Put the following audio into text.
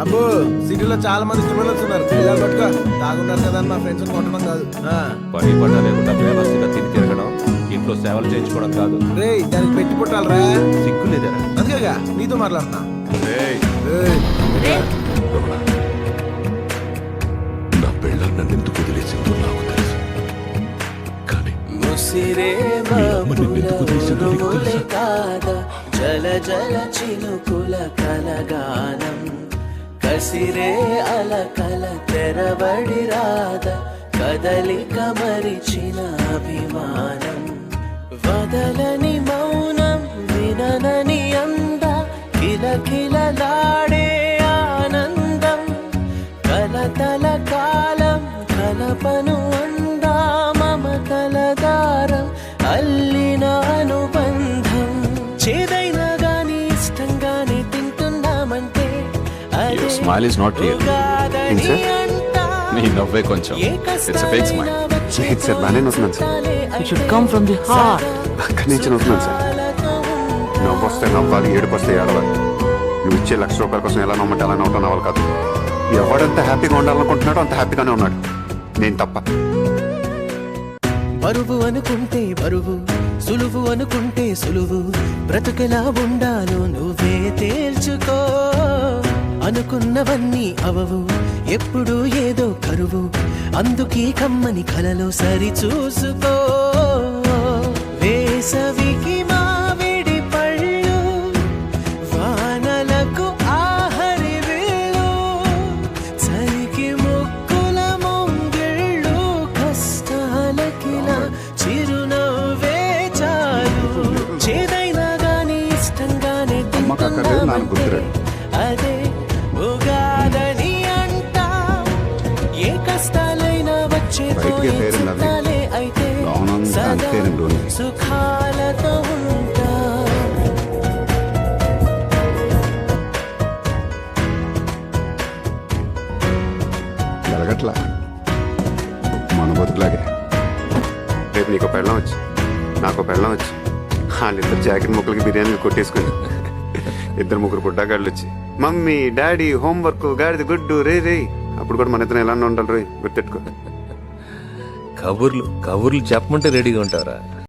అబ్బో సిటీలో చాలా మంది క్రిమినల్స్ ఉన్నారు. పిల్లలు పట్టుకో తాగున్నారు కదా అని మా ఫ్రెండ్స్ కొట్టడం కాదు. పని పట్ట లేకుండా వ్యవస్థగా తిని తిరగడం, ఇంట్లో సేవలు చేయించుకోవడం కాదు. రే దానికి పెట్టి పుట్టాలరా, సిగ్గు లేదరా? అందుకేగా నీతో మాట్లాడుతున్నా. నా పెళ్ళ నన్ను ఎందుకు వదిలేసిందో నాకు తెలుసు, కానీ జల జల చినుకుల కలగానం కసిరే అలకల తెరబడి రాద కదలిక మరిచిన అభిమానం వదలని మౌనం విననని అంద కిలకిలలాడే ఆనందం కలతల కాలం కలపను అందా మమతల దారం అల్లిన అనుబంధం చేదైనా గాని ఇష్టంగానే తింటున్నామంటే Your smile is not real. నీ నవ్వే కొంచెం. It's a fake smile. లేదు సార్, బాగానే నవ్వుతున్నాను sir. It should come from the heart. అక్కడి నుంచి నవ్వుతున్నాను సార్. నవ్వు వస్తే నవ్వాలి, ఏడుపు వస్తే ఏడవాలి. నువ్వు ఇచ్చే ₹1,00,000 కోసం ఎలా నమ్మంటే అలా నవ్వటం నవ్వాలి కాదు. ఎవడంత హ్యాపీగా ఉండాలనుకుంటున్నాడో అంత హ్యాపీగానే ఉన్నాడు, నేను తప్ప. బరువు అనుకుంటే బరువు, సులువు అనుకుంటే సులువు, బ్రతుకెలా ఉండాలో నువ్వే తేల్చుకో. అనుకున్నవన్నీ అవవు, ఎప్పుడు ఏదో కరువు, అందుకీ కమ్మని కలలో సరి చూసుకో. వేసవికి మామిడి పళ్ళు, వానలకు ఆహరి వేళు, చలికి ముక్కుల ముంగిళ్ళు, కష్టాలకిలా చిరునవ్వే చాలు. చేదైనా గాని ఇష్టంగానే తింటున్నామంటే అదే ఉగాదని అంటా. ఏ కష్టాలైనా వచ్చేపోయే చుట్టాలే అయితే సదా సుఖాలతో ఉంటా. జరగట్లా మన బతుకులాగే. రేపు నీకు పెళ్ళం వచ్చి నాకు పెళ్ళం వచ్చి వాళ్ళిద్దరు జాకెట్ ముక్కలకి బిర్యానీలు కొట్టేసుకుని ఇద్దరు ముగ్గురు పుట్టాగాళ్ళు వచ్చి మమ్మీ డాడీ హోంవర్క్ గాడిది గుడ్డు రే రే, అప్పుడు కూడా మన ఇద్దరు ఎలా ఉండాలి రే, గుర్తెట్టుకో. కబుర్లు చెప్పమంటే రెడీగా ఉంటారా?